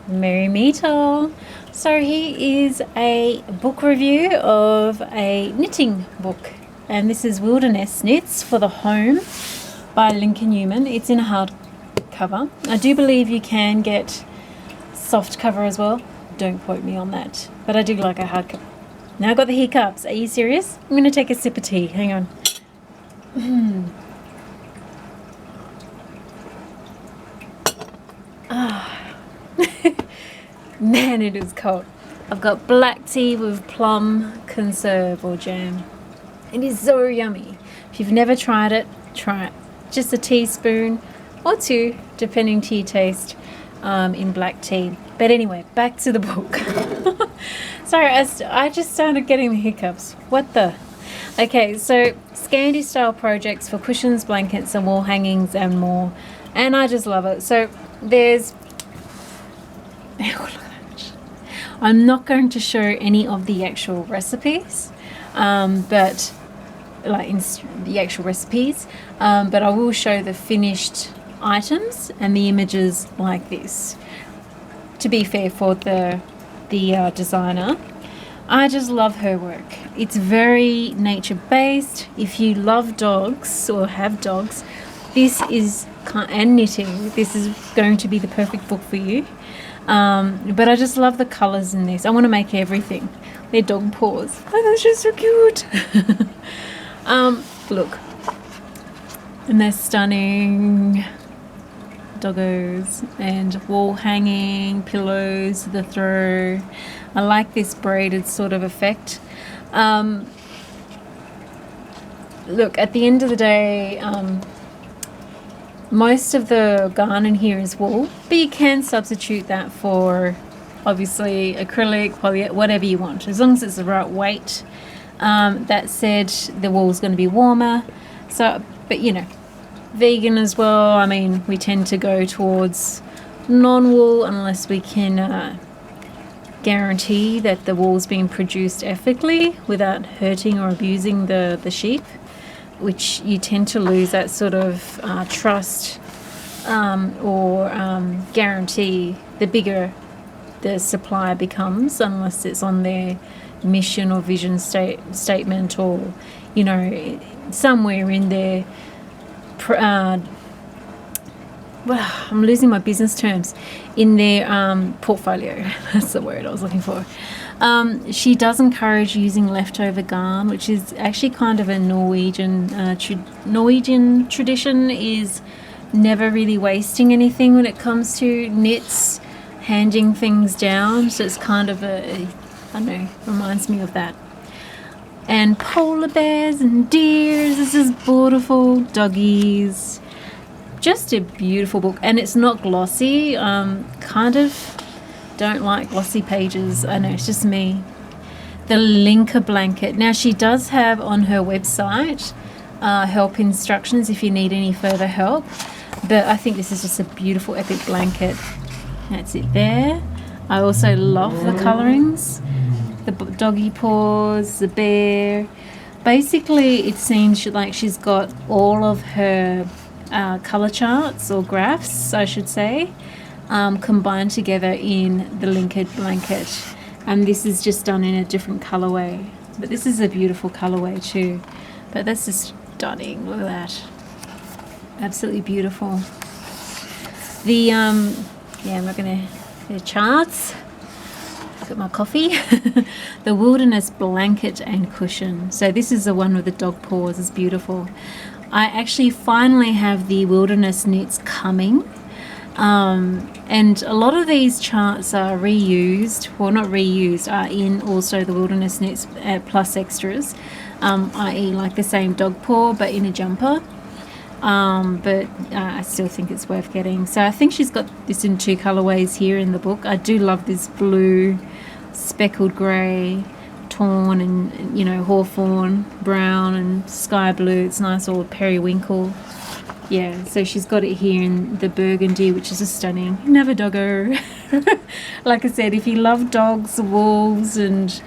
Merry Meetle. So here is a book review of a knitting book, and this is Wilderness Knits for the Home by Linka Neumann. It's in a hardcover. I do believe you can get soft cover as well. Don't quote me on that, but I do like a hardcover. Now I've got the hiccups. Are you serious? I'm going to take a sip of tea. Hang on. Man, it is cold. I've got black tea with plum conserve or jam. It is so yummy. If you've never tried it, try it. Just a teaspoon or two, depending to your taste, in black tea. But anyway, back to the book. Sorry, I just started getting the hiccups. What the? Okay, so Scandi style projects for cushions, blankets and wall hangings and more. And I just love it. So there's... I'm not going to show any of the actual recipes, but I will show the finished items and the images like this. To be fair for the designer, I just love her work. It's very nature based. If you love dogs or have dogs, and knitting, this is going to be the perfect book for you. But I just love the colours in this. I want to make everything. They're dog paws. Oh, that's just so cute. Look. And they're stunning. Doggos. And wall hanging, pillows, the throw. I like this braided sort of effect. Look, at the end of the day, most of the garn in here is wool, but you can substitute that for obviously acrylic, poly, whatever you want, as long as it's the right weight. That said, the wool is going to be warmer. So, but you know, vegan as well. I mean, we tend to go towards non-wool unless we can guarantee that the wool is being produced ethically without hurting or abusing the sheep, which you tend to lose that sort of trust or guarantee the bigger the supplier becomes, unless it's on their mission or vision statement, or you know, somewhere in their I'm losing my business terms, in their portfolio. That's the word I was looking for. She does encourage using leftover garn, which is actually kind of a Norwegian tradition, is never really wasting anything when it comes to knits, handing things down. So it's kind of I don't know, reminds me of that. And polar bears and deers. This is beautiful. Doggies. Just a beautiful book, and it's not glossy. Kind of don't like glossy pages. I know, it's just me. The Linka Blanket. Now she does have on her website help instructions if you need any further help, but I think this is just a beautiful epic blanket. That's it there. I also love the colorings, the doggy paws, the bear. Basically it seems like she's got all of her color charts or graphs, I should say, combined together in the Linka Blanket, and this is just done in a different colorway, but this is a beautiful colorway too. But that's just stunning. Look at that, absolutely beautiful. The I'm not gonna, the charts. Got my coffee. The Wilderness Blanket and Cushion. So this is the one with the dog paws. It's beautiful. I actually finally have the Wilderness Knits coming, and a lot of these charts are reused, well not reused, are in also the Wilderness Knits plus extras, i.e. like the same dog paw but in a jumper, but I still think it's worth getting. So I think she's got this in two colorways here in the book. I do love this blue, speckled grey, tawny, and you know, hawthorn brown and sky blue. It's nice, all periwinkle. Yeah, so she's got it here in the burgundy, which is just stunning. Never doggo. Like I said, if you love dogs, wolves and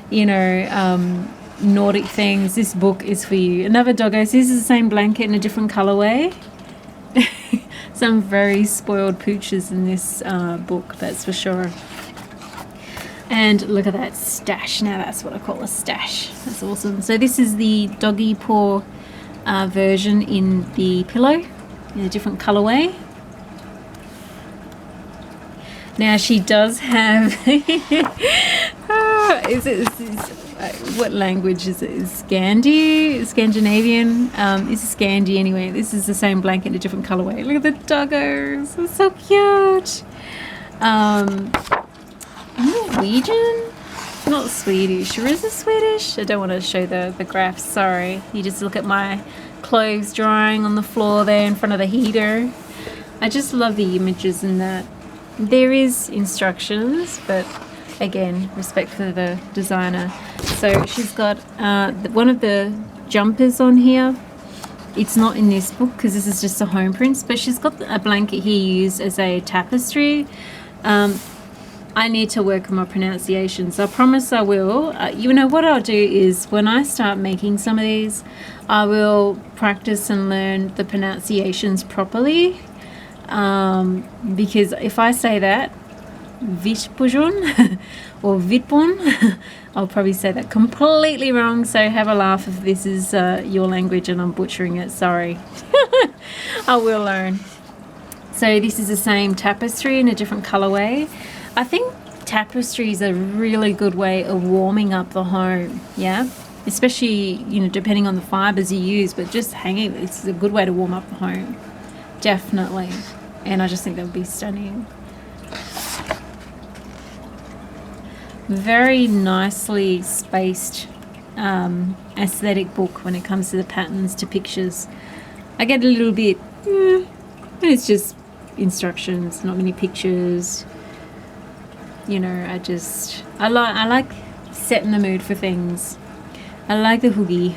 you know, Nordic things, this book is for you. Another doggo. So this is the same blanket in a different colorway. Some very spoiled pooches in this book, that's for sure. And look at that stash. Now that's what I call a stash. That's awesome. So this is the doggy paw version in the pillow in a different colorway. Now she does have what language is it? Is Scandinavian? It's a Scandi anyway. This is the same blanket in a different colorway. Look at the doggos. They're so cute. Norwegian? Not Swedish. Or is it Swedish? I don't want to show the graphs, sorry. You just look at my clothes drying on the floor there in front of the heater. I just love the images in that. There is instructions, but again, respect for the designer. So she's got one of the jumpers on here. It's not in this book because this is just a home prints, but she's got a blanket here used as a tapestry. I need to work on my pronunciations. I promise I will. You know what I'll do is when I start making some of these, I will practice and learn the pronunciations properly. Because if I say that, Kvitebjorn or Kvitebjorn, I'll probably say that completely wrong. So have a laugh if this is your language and I'm butchering it. Sorry. I will learn. So this is the same tapestry in a different colorway. I think tapestry is a really good way of warming up the home. Yeah. Especially, you know, depending on the fibers you use, but just hanging, it's a good way to warm up the home. Definitely. And I just think that would be stunning. Very nicely spaced aesthetic book when it comes to the patterns to pictures. I get a little bit, and it's just instructions, not many pictures. You know, I like setting the mood for things. I like the Hygge.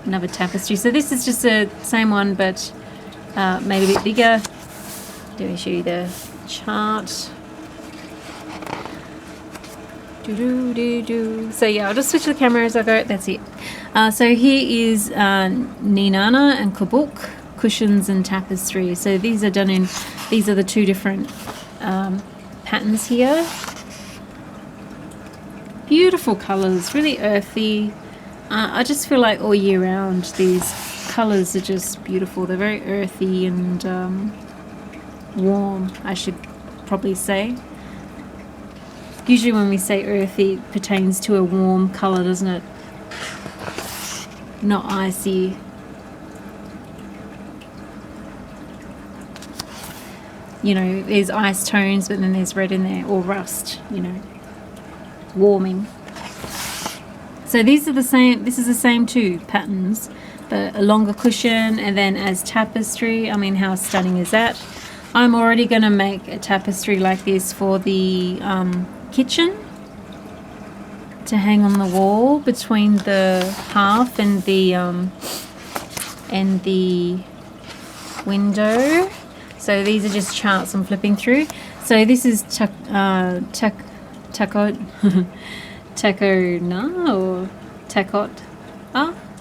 Another tapestry. So this is just the same one, but made a bit bigger. Let me show you the chart. So yeah, I'll just switch the camera as I go. That's it. So here is Nenana and Kobuk cushions and tapestry. So these are done in. These are the two different patterns here. Beautiful colours, really earthy. I just feel like all year round these colours are just beautiful. They're very earthy and warm, I should probably say. Usually when we say earthy, it pertains to a warm colour, doesn't it? Not icy. You know, there's ice tones, but then there's red in there, or rust, you know, warming. So these are the same, this is the same two patterns, but a longer cushion and then as tapestry. I mean, how stunning is that? I'm already going to make a tapestry like this for the kitchen to hang on the wall between the hearth and the window. So these are just charts I'm flipping through. So this is Takot.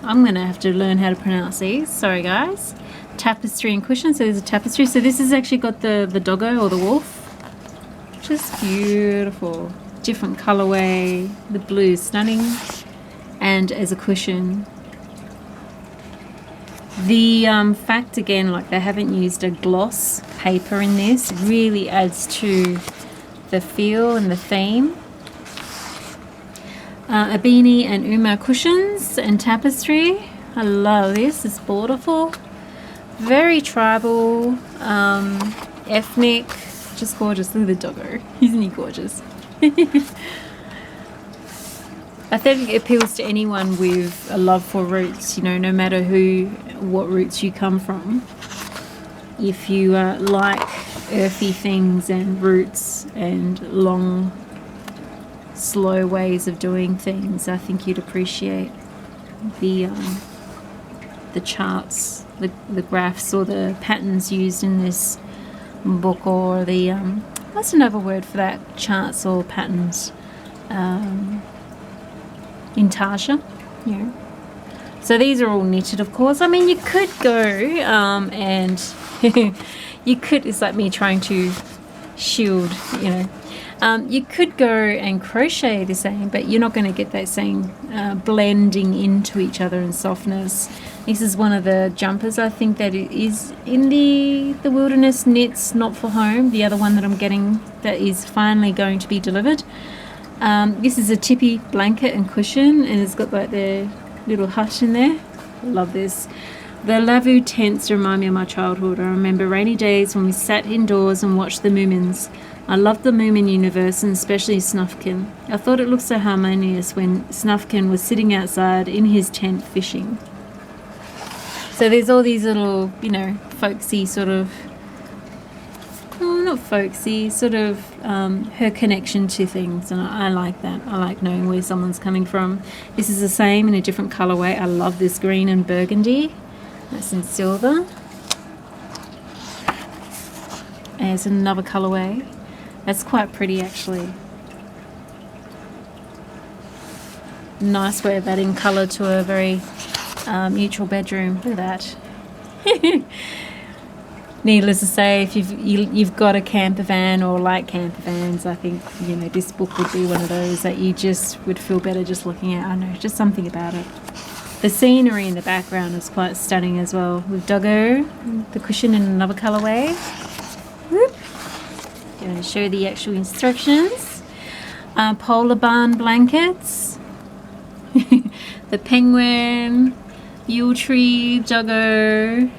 I'm going to have to learn how to pronounce these. Sorry guys. Tapestry and cushion. So there's a tapestry. So this has actually got the doggo or the wolf, which is beautiful. Different colorway. The blue is stunning. And as a cushion. The fact again, like they haven't used a gloss paper in this, really adds to the feel and the theme. Abeni and I'm cushions and tapestry. I love this. It's beautiful. Very tribal, ethnic, just gorgeous. Look at the doggo. Isn't he gorgeous? I think it appeals to anyone with a love for roots, you know, no matter what roots you come from. If you like earthy things and roots and long, slow ways of doing things, I think you'd appreciate the charts, the graphs or the patterns used in this book, or the what's another word for that? Charts or patterns. Intarsia, yeah. So these are all knitted, of course. I mean, you could go and you could, it's like me trying to shield, you know. You could go and crochet the same, but you're not going to get that same blending into each other and softness. This is one of the jumpers, I think, that it is in the Wilderness Knits Not For Home, the other one that I'm getting that is finally going to be delivered. This is a Tipi blanket and cushion, and it's got like the little hut in there. Love this. The Lavu tents remind me of my childhood. I remember rainy days when we sat indoors and watched the Moomins. I loved the Moomin universe, and especially Snufkin. I thought it looked so harmonious when Snufkin was sitting outside in his tent fishing. So there's all these little, you know, folksy sort of, oh, not folksy, sort of her connection to things, and I like that. I like knowing where someone's coming from. This is the same in a different colourway. I love this green and burgundy. That's in silver. There's another colourway. That's quite pretty, actually. Nice way of adding colour to a very neutral bedroom. Look at that. Needless to say, if you've got a camper van or like camper vans, I think, you know, this book would be one of those that you just would feel better just looking at. I don't know, just something about it. The scenery in the background is quite stunning as well. With Doggo, the cushion in another colourway. Whoop. Going to show the actual instructions. Polarbarn blankets. The penguin, Yule tree, Doggo,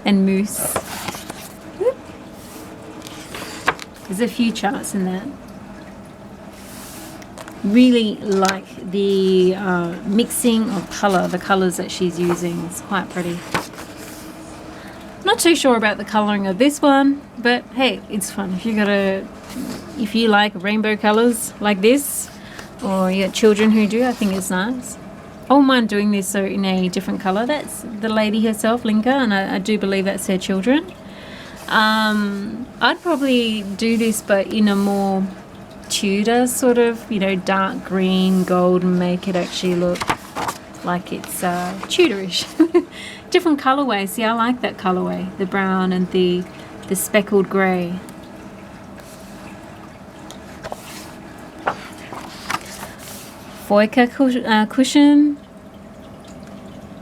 and moose. Whoop. There's a few charts in that. Really like the mixing of colour, the colours that she's using. It's quite pretty. Not too sure about the colouring of this one, but hey, it's fun. If you like rainbow colours like this, or you got children who do, I think it's nice. I wouldn't mind doing this so in a different colour. That's the lady herself, Linka, and I do believe that's her children. I'd probably do this, but in a more Tudor sort of, you know, dark green, gold, and make it actually look like it's Tudorish. Different colourway. See, I like that colourway, the brown and the speckled grey. Foyka cushion.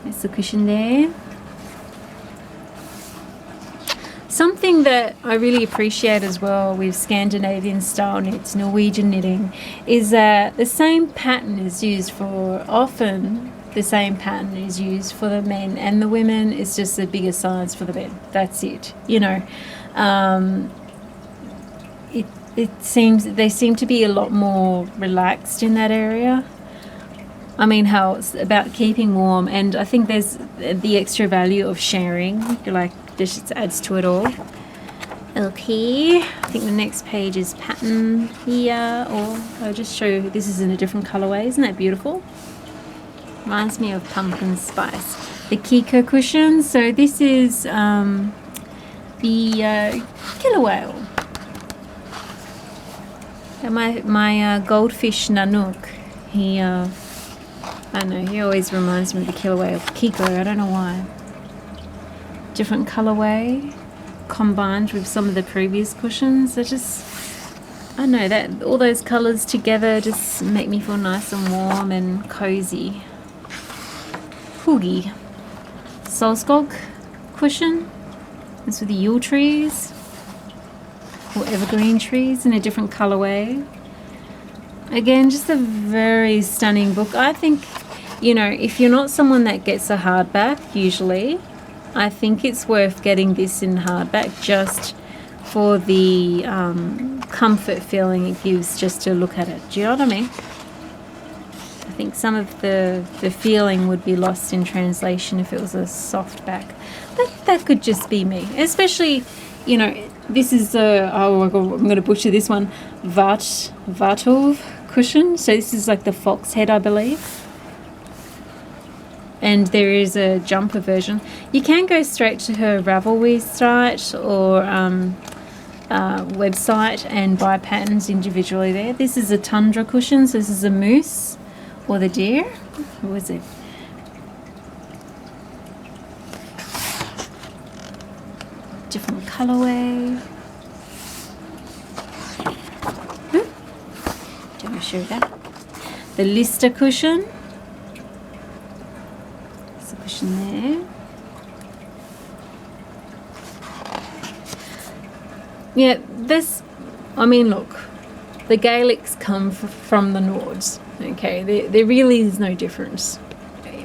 There's the cushion there. Something that I really appreciate as well with Scandinavian style knits, Norwegian knitting, is that the same pattern is used for often. The same pattern is used for the men and the women. It's just the bigger size for the men. That's it. You know, they seem to be a lot more relaxed in that area. I mean, how it's about keeping warm, and I think there's the extra value of sharing. Like, this just adds to it all. Okay, I think the next page is pattern here, or I'll just show you. This is in a different colorway. Isn't that beautiful? Reminds me of pumpkin spice. The Kiko cushion. So this is the killer whale. And my goldfish Nanook. He I don't know. He always reminds me of the killer whale. Kiko. I don't know why. Different colorway combined with some of the previous cushions. They're just, I don't know, that all those colors together just make me feel nice and warm and cozy. Hygge Solskog cushion. This with the Yule trees or evergreen trees in a different colorway. Again, just a very stunning book. I think, you know, if you're not someone that gets a hardback usually, I think it's worth getting this in hardback just for the comfort feeling it gives just to look at it. Do you know what I mean? I think some of the feeling would be lost in translation if it was a soft back. That could just be me. Especially, you know, this is oh my god, I'm going to butcher this one. Svartulv cushion. So this is like the fox head, I believe. And there is a jumper version. You can go straight to her Ravelry site or website and buy patterns individually there. This is a Tundra cushion, so this is a moose or the deer. Who was it? Different colorway. Don't want to show that. The Lister cushion. There's a cushion there. Yeah, this, I mean, look, the Gaelics come from the Nords, okay? There really is no difference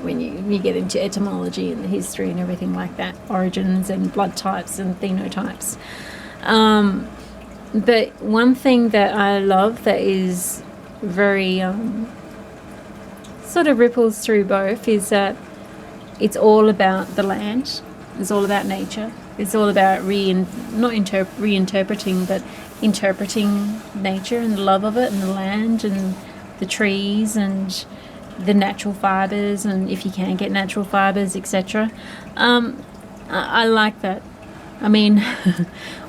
when you get into etymology and the history and everything like that, origins and blood types and phenotypes. But one thing that I love that is very sort of ripples through both is that it's all about the land. It's all about nature. It's all about reinterpreting, but interpreting nature and the love of it and the land and the trees and the natural fibres, and if you can get natural fibres, etc. I like that. I mean,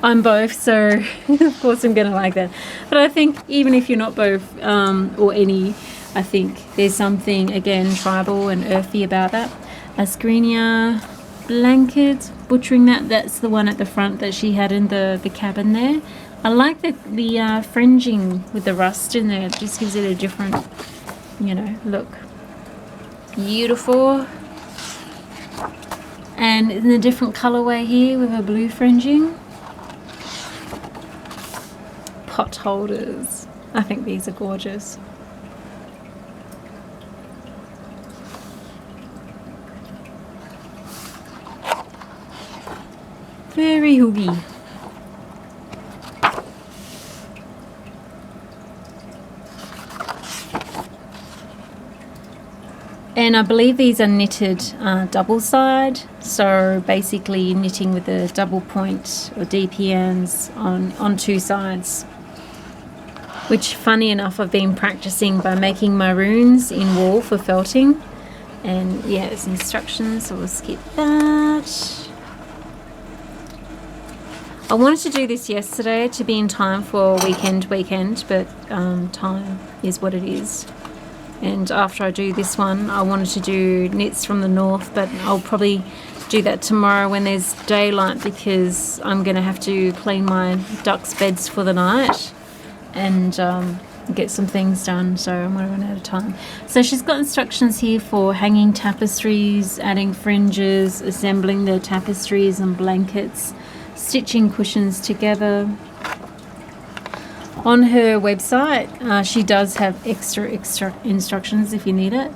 I'm both, so of course I'm going to like that. But I think even if you're not both or any, I think there's something, again, tribal and earthy about that. Asgreina Blanket, butchering that. That's the one at the front that she had in the cabin there. I like the fringing with the rust in there. It just gives it a different, look. Beautiful. And in a different colorway here with a blue fringing. Potholders. I think these are gorgeous. Very hoogy. And I believe these are knitted double side, so basically knitting with a double point or DPNs on two sides. Which, funny enough, I've been practicing by making my runes in wool for felting. And yeah, there's instructions, so we'll skip that. I wanted to do this yesterday to be in time for weekend, but time is what it is. And after I do this one, I wanted to do knits from the north, but I'll probably do that tomorrow when there's daylight, because I'm going to have to clean my ducks' beds for the night and get some things done, so I'm going to run out of time. So she's got instructions here for hanging tapestries, adding fringes, assembling the tapestries and blankets, stitching cushions together. On her website, she does have extra instructions if you need it.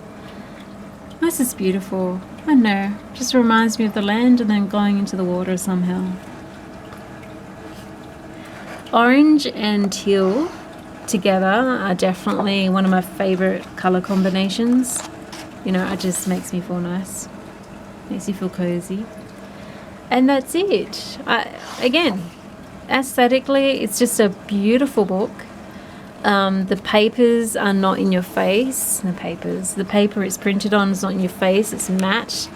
This is beautiful. I know, just reminds me of the land and then going into the water somehow. Orange and teal together are definitely one of my favorite color combinations. It just makes me feel nice. Makes you feel cozy. And that's it. Again, aesthetically, it's just a beautiful book. The papers are not in your face. The paper it's printed on is not in your face. It's matte.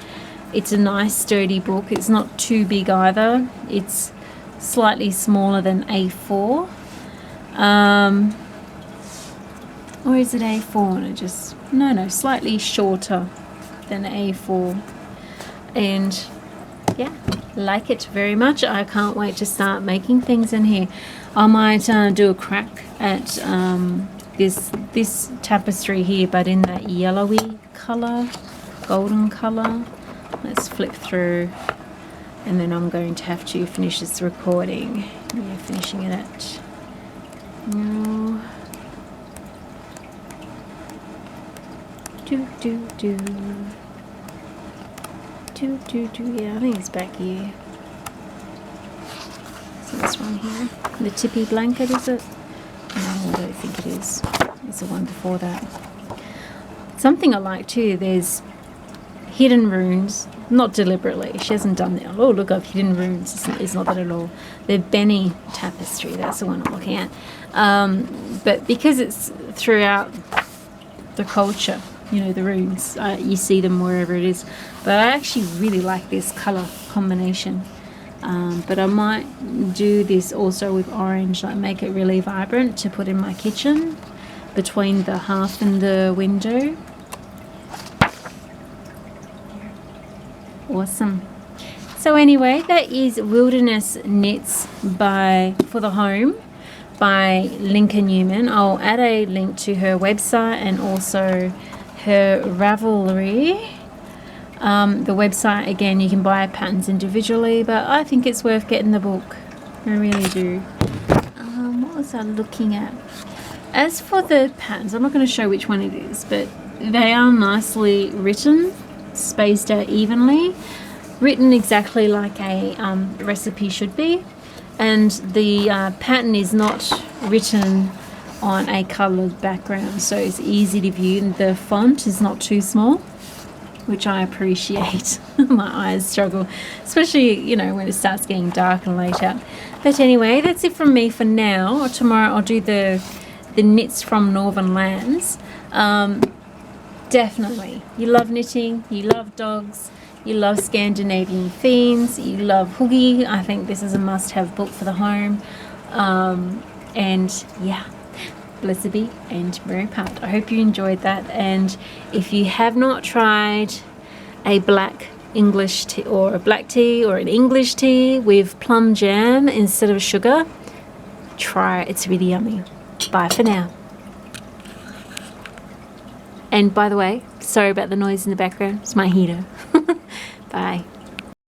It's a nice sturdy book. It's not too big either. It's slightly smaller than A4. Or is it A4? No, slightly shorter than A4. And yeah, like it very much. I can't wait to start making things in here. I might do a crack at this tapestry here, but in that yellowy colour, golden colour. Let's flip through, and then I'm going to have to finish this recording. Yeah, finishing it at no. Yeah, I think it's back here. So this one here, the Tipi blanket, is it? No, I don't think it is. It's the one before that. Something I like too, there's hidden runes, not deliberately. She hasn't done that. Oh, look, I've hidden runes. It's not that at all. The Abeni tapestry, that's the one I'm looking at. But because it's throughout the culture, the runes, you see them wherever it is. But I actually really like this colour combination. But I might do this also with orange, like make it really vibrant to put in my kitchen between the hearth and the window. Awesome. So anyway, that is Wilderness Knits for the home by Linka Neumann. I'll add a link to her website and also her Ravelry. The website, again, you can buy patterns individually, but I think it's worth getting the book. I really do. What was I looking at? As for the patterns, I'm not going to show which one it is, but they are nicely written, spaced out evenly, written exactly like a recipe should be, and the pattern is not written on a coloured background, so it's easy to view, and the font is not too small, which I appreciate. My eyes struggle, especially, you know, when it starts getting dark and late out. But anyway, that's it from me for now. Tomorrow I'll do the knits from Northern Lands. Definitely, you love knitting, you love dogs, you love Scandinavian themes, you love Hygge. I think this is a must-have book for the home. And yeah, blessed be and merry part. I hope you enjoyed that. And if you have not tried a black English tea or a black tea or an English tea with plum jam instead of sugar, try it. It's really yummy. Bye for now. And by the way, sorry about the noise in the background. It's my heater. Bye.